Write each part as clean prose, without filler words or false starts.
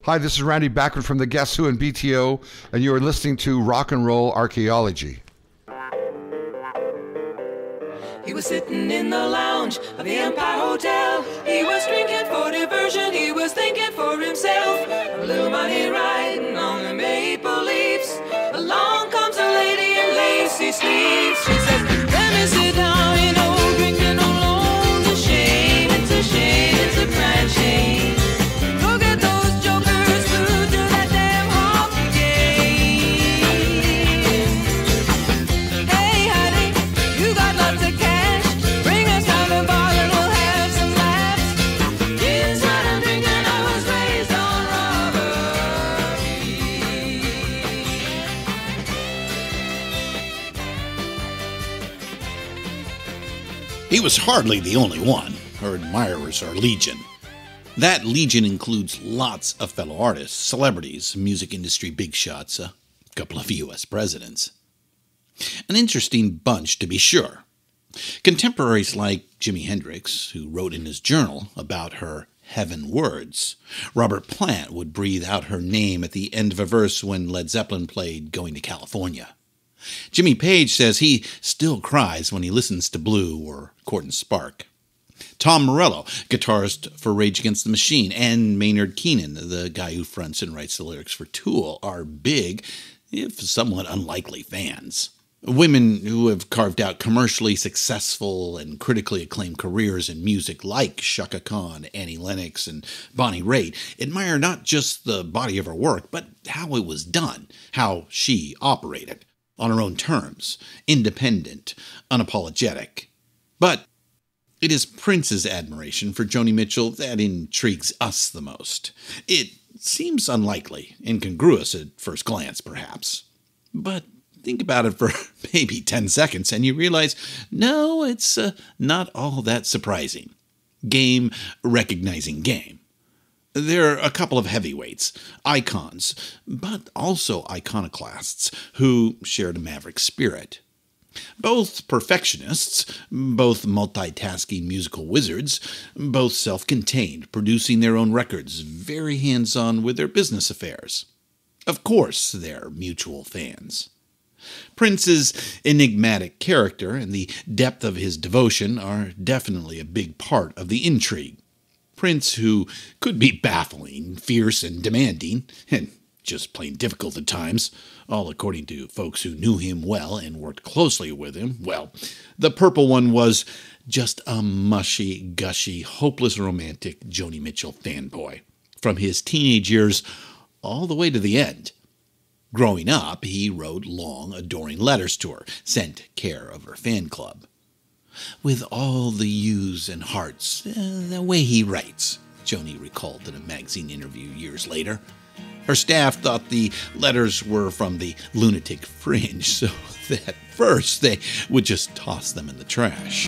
Hi, this is Randy Bachman from the Guess Who and BTO, and you are listening to Rock and Roll Archaeology. He was sitting in the lounge of the Empire Hotel. He was drinking for diversion, he was thinking for himself. A little money riding on the maple leaves. Along comes a lady in lacy sleeves. She says, let me sit down, you know, drinking alone's a shame. It's a shame, it's a crying shame. Go get those jokers through to that damn hockey game. Hey, honey, you got lots of cash. Bring us down the bar and we'll have some laughs. Here's what I'm drinking, I was raised on robbery. He was hardly the only one. Her admirers are legion. That legion includes lots of fellow artists, celebrities, music industry big shots, a couple of U.S. presidents. An interesting bunch, to be sure. Contemporaries like Jimi Hendrix, who wrote in his journal about her heaven words. Robert Plant would breathe out her name at the end of a verse when Led Zeppelin played Going to California. Jimmy Page says he still cries when he listens to Blue or Court and Spark. Tom Morello, guitarist for Rage Against the Machine, and Maynard Keenan, the guy who fronts and writes the lyrics for Tool, are big, if somewhat unlikely fans. Women who have carved out commercially successful and critically acclaimed careers in music like Chaka Khan, Annie Lennox, and Bonnie Raitt admire not just the body of her work, but how it was done, how she operated. On her own terms, independent, unapologetic. But it is Prince's admiration for Joni Mitchell that intrigues us the most. It seems unlikely, incongruous at first glance, perhaps. But think about it for maybe 10 seconds and you realize, no, it's not all that surprising. Game recognizing game. There are a couple of heavyweights, icons, but also iconoclasts who shared a maverick spirit. Both perfectionists, both multitasking musical wizards, both self-contained, producing their own records, very hands-on with their business affairs. Of course, they're mutual fans. Prince's enigmatic character and the depth of his devotion are definitely a big part of the intrigue. Prince, who could be baffling, fierce, and demanding, and just plain difficult at times, all according to folks who knew him well and worked closely with him, well, the purple one was just a mushy, gushy, hopeless romantic Joni Mitchell fanboy, from his teenage years all the way to the end. Growing up, he wrote long, adoring letters to her, sent care of her fan club. With all the U's and hearts, the way he writes, Joni recalled in a magazine interview years later. Her staff thought the letters were from the lunatic fringe, so that first they would just toss them in the trash.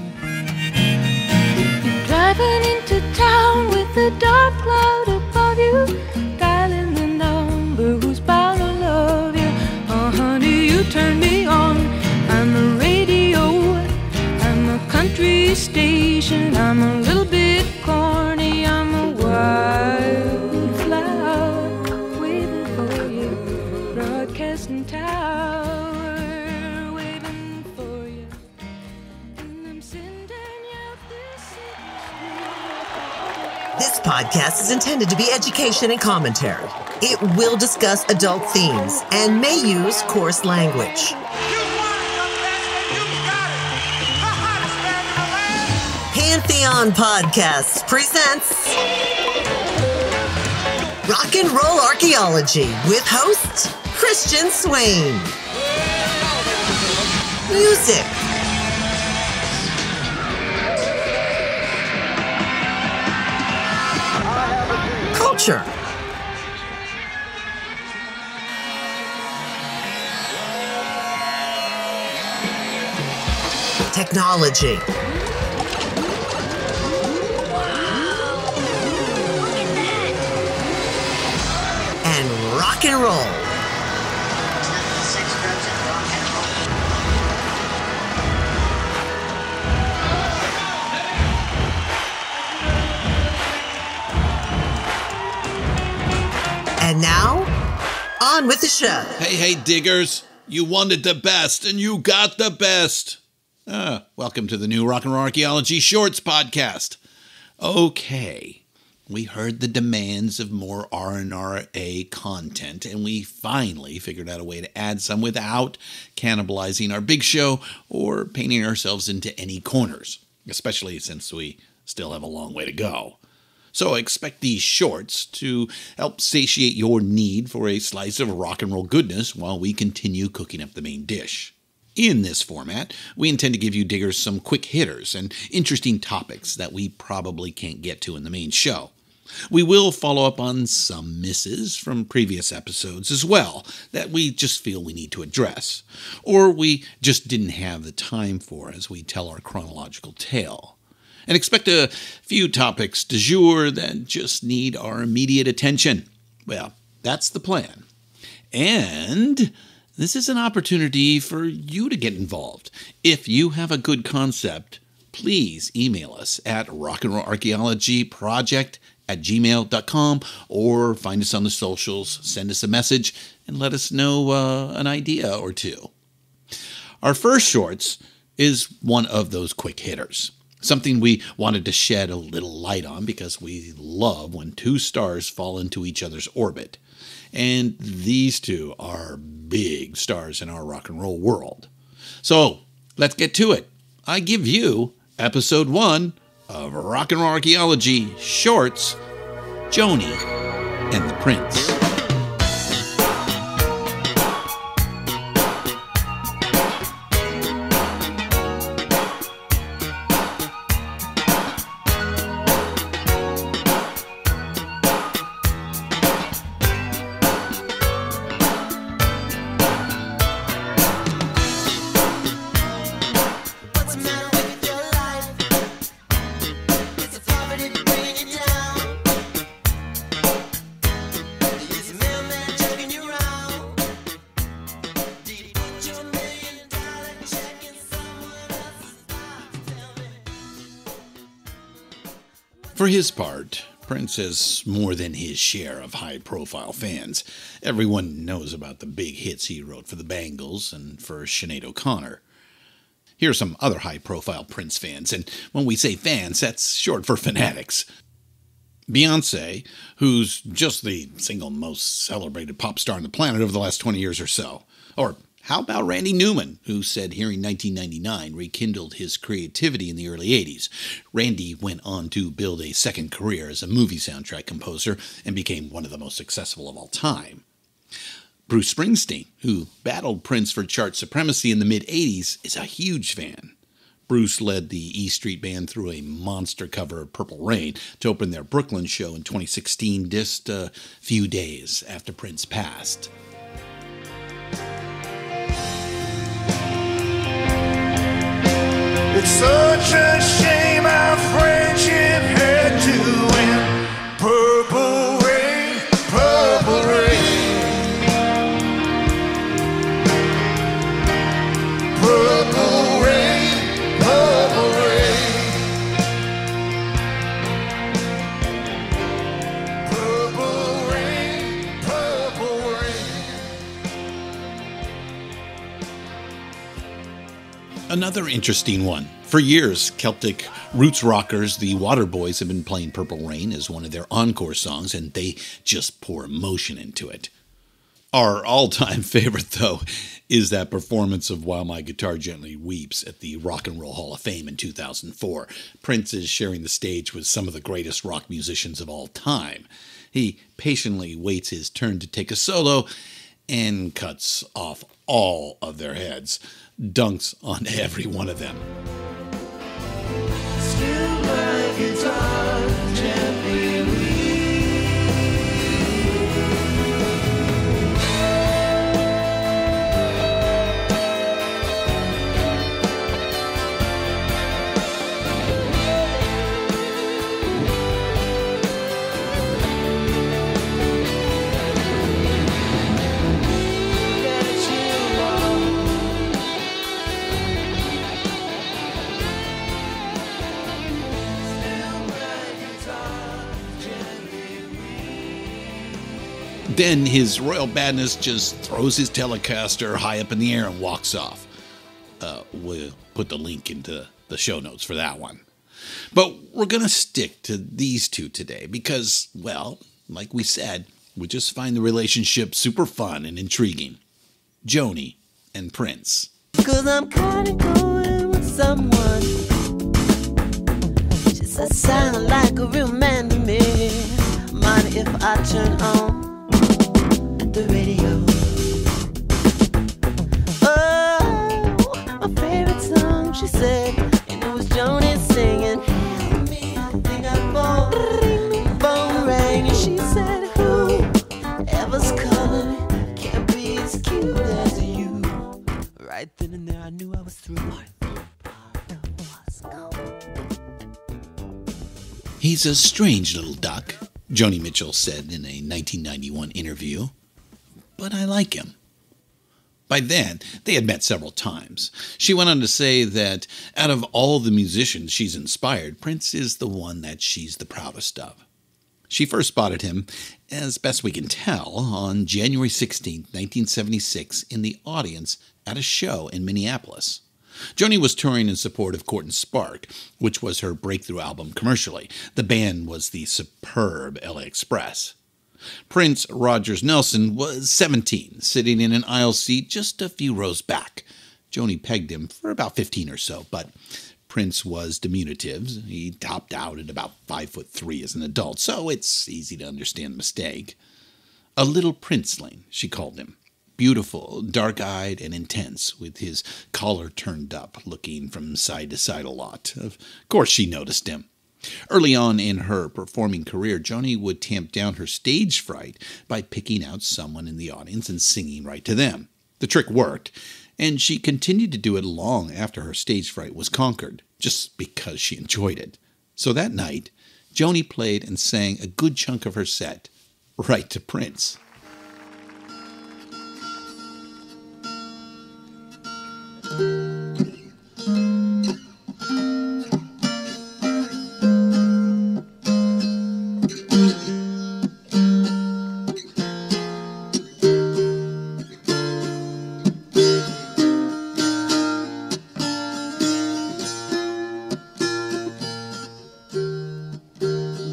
Driving into town with a dark cloud above you, dialing the number who's bound to love you. Oh, honey, you turn me on. I'm a radio, I'm a country station. I'm a little bit corny, I'm a wildflower waiting for you, broadcasting tower waiting for you, and I'm sending you This podcast is intended to be education and commentary. It will discuss adult themes and may use coarse language. Pantheon Podcasts presents Rock and Roll Archaeology with host Christian Swain. Music. Culture. Technology. And rock and roll. And now, on with the show. Hey, diggers. You wanted the best, and you got the best. Welcome to the new Rock and Roll Archaeology Shorts podcast. Okay, we heard the demands of more RNRA content, and we finally figured out a way to add some without cannibalizing our big show or painting ourselves into any corners, especially since we still have a long way to go. So expect these shorts to help satiate your need for a slice of rock and roll goodness while we continue cooking up the main dish. In this format, we intend to give you diggers some quick hitters and interesting topics that we probably can't get to in the main show. We will follow up on some misses from previous episodes as well that we just feel we need to address, or we just didn't have the time for as we tell our chronological tale. And expect a few topics du jour that just need our immediate attention. Well, that's the plan. And this is an opportunity for you to get involved. If you have a good concept, please email us at rockandrollarchaeologyproject@gmail.com or find us on the socials, send us a message, and let us know an idea or two. Our first shorts is one of those quick hitters. Something we wanted to shed a little light on because we love when two stars fall into each other's orbit. And these two are big stars in our rock and roll world. So let's get to it. I give you episode 1 of Rock and Roll Archaeology Shorts, Joni and the Prince. For his part, Prince has more than his share of high-profile fans. Everyone knows about the big hits he wrote for the Bangles and for Sinead O'Connor. Here are some other high-profile Prince fans, and when we say fans, that's short for fanatics. Beyoncé, who's just the single most celebrated pop star on the planet over the last 20 years or so. Or how about Randy Newman, who said Hearing 1999 rekindled his creativity in the early 80s. Randy went on to build a second career as a movie soundtrack composer and became one of the most successful of all time. Bruce Springsteen, who battled Prince for chart supremacy in the mid-80s, is a huge fan. Bruce led the E Street Band through a monster cover of Purple Rain to open their Brooklyn show in 2016, just a few days after Prince passed. It's such a shame our friendship had to end. Purple rain, purple rain. Purple rain, purple rain. Purple rain, purple rain. Another interesting one. For years, Celtic roots rockers, the Waterboys, have been playing Purple Rain as one of their encore songs, and they just pour emotion into it. Our all-time favorite, though, is that performance of While My Guitar Gently Weeps at the Rock and Roll Hall of Fame in 2004. Prince is sharing the stage with some of the greatest rock musicians of all time. He patiently waits his turn to take a solo and cuts off all of their heads, dunks on every one of them. Still my guitar gently Then his royal badness just throws his Telecaster high up in the air and walks off. We'll put the link into the show notes for that one. But we're going to stick to these two today because, well, like we said, we just find the relationship super fun and intriguing. Joni and Prince. 'Cause I'm kinda going with someone. Just a sound like a real man to me. Mind if I turn on the radio? Oh, my favorite song, she said, and it was Joni singing. Help me, I think I phone. Phone rang and she said, who ever's calling can't be as cute as you. Right then and there I knew I was through. He's a strange little duck, Joni Mitchell said in a 1991 interview, but I like him. By then, they had met several times. She went on to say that out of all the musicians she's inspired, Prince is the one that she's the proudest of. She first spotted him, as best we can tell, on January 16, 1976, in the audience at a show in Minneapolis. Joni was touring in support of Court and Spark, which was her breakthrough album commercially. The band was the superb LA Express. Prince Rogers Nelson was 17, sitting in an aisle seat just a few rows back. Joni pegged him for about 15 or so, but Prince was diminutive. He topped out at about 5'3" as an adult, so it's easy to understand the mistake. A little princeling, she called him. Beautiful, dark-eyed, and intense, with his collar turned up, looking from side to side a lot. Of course she noticed him. Early on in her performing career, Joni would tamp down her stage fright by picking out someone in the audience and singing right to them. The trick worked, and she continued to do it long after her stage fright was conquered, just because she enjoyed it. So that night, Joni played and sang a good chunk of her set right to Prince.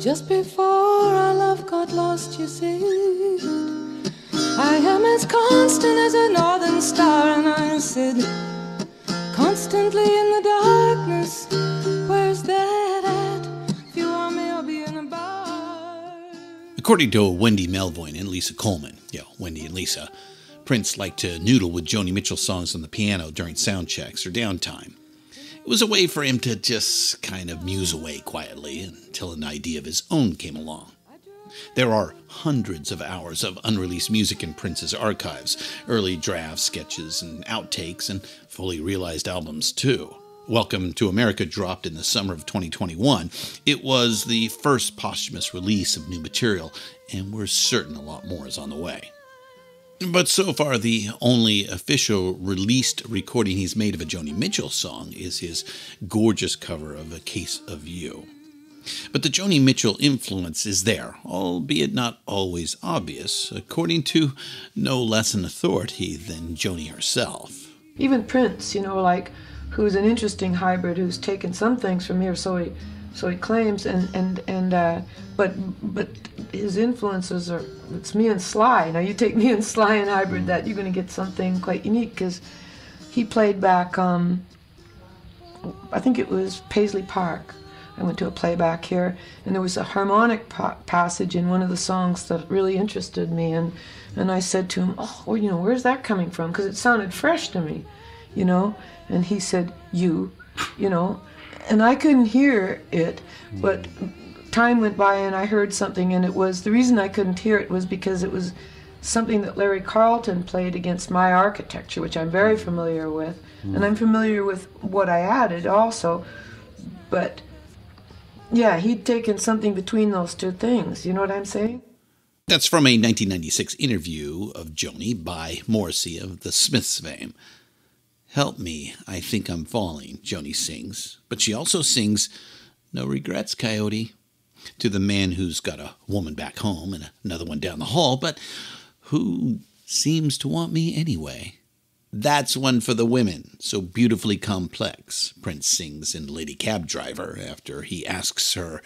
Just before our love got lost, you said, I am as constant as a northern star. And I said, constantly in the darkness, where's that at? If you want me, I'll be in a bar. According to Wendy Melvoin and Lisa Coleman, Wendy and Lisa, Prince liked to noodle with Joni Mitchell songs on the piano during sound checks or downtime. It was a way for him to just kind of muse away quietly until an idea of his own came along. There are hundreds of hours of unreleased music in Prince's archives, early drafts, sketches, and outtakes, and fully realized albums too. Welcome to America dropped in the summer of 2021. It was the first posthumous release of new material, and we're certain a lot more is on the way. But so far, the only official released recording he's made of a Joni Mitchell song is his gorgeous cover of A Case of You. But the Joni Mitchell influence is there, albeit not always obvious, according to no less an authority than Joni herself. Even Prince, who's an interesting hybrid, who's taken some things from here, so he claims, but his influences are, it's me and Sly. Now you take me and Sly and hybrid that, you're going to get something quite unique, because he played back, I think it was Paisley Park. I went to a playback here, and there was a harmonic passage in one of the songs that really interested me, and I said to him, where's that coming from? Because it sounded fresh to me, and he said, and I couldn't hear it, but time went by and I heard something, and it was, the reason I couldn't hear it was because it was something that Larry Carlton played against my architecture, which I'm very familiar with, and I'm familiar with what I added also, but yeah, he'd taken something between those two things, you know what I'm saying? That's from a 1996 interview of Joni by Morrissey of the Smiths fame. Help me, I think I'm falling, Joni sings. But she also sings, No Regrets, Coyote. to the man who's got a woman back home and another one down the hall, but who seems to want me anyway. That's one for the women, so beautifully complex, Prince sings in Lady Cab Driver after he asks her,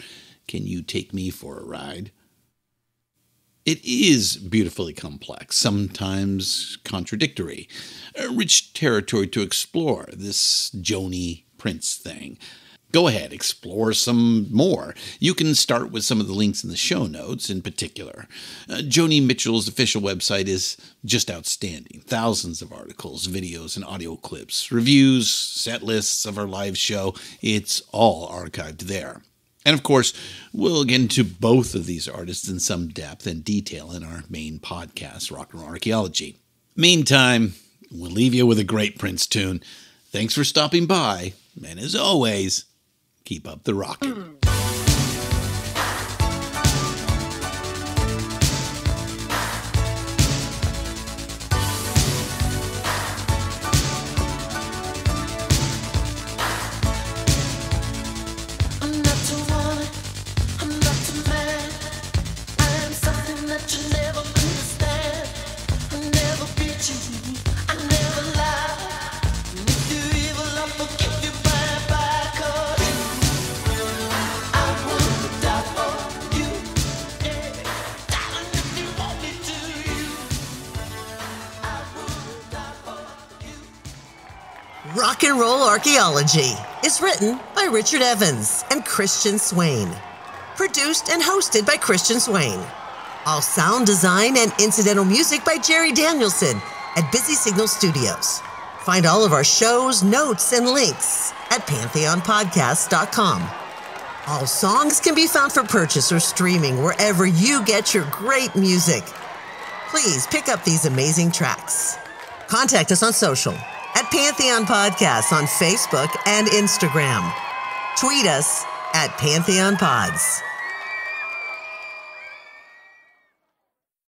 "Can you take me for a ride?" It is beautifully complex, sometimes contradictory. A rich territory to explore, this Joni Prince thing. Go ahead, explore some more. You can start with some of the links in the show notes in particular. Joni Mitchell's official website is just outstanding. Thousands of articles, videos, and audio clips, reviews, set lists of her live show. It's all archived there. And of course, we'll get into both of these artists in some depth and detail in our main podcast, Rock and Roll Archaeology. Meantime, we'll leave you with a great Prince tune. Thanks for stopping by, and as always, keep up the rockin'. Rock and Roll Archaeology is written by Richard Evans and Christian Swain. Produced and hosted by Christian Swain. All sound design and incidental music by Jerry Danielson at Busy Signal Studios. Find all of our shows, notes, and links at pantheonpodcast.com. All songs can be found for purchase or streaming wherever you get your great music. Please pick up these amazing tracks. Contact us on social at Pantheon Podcasts on Facebook and Instagram. Tweet us at Pantheon Pods.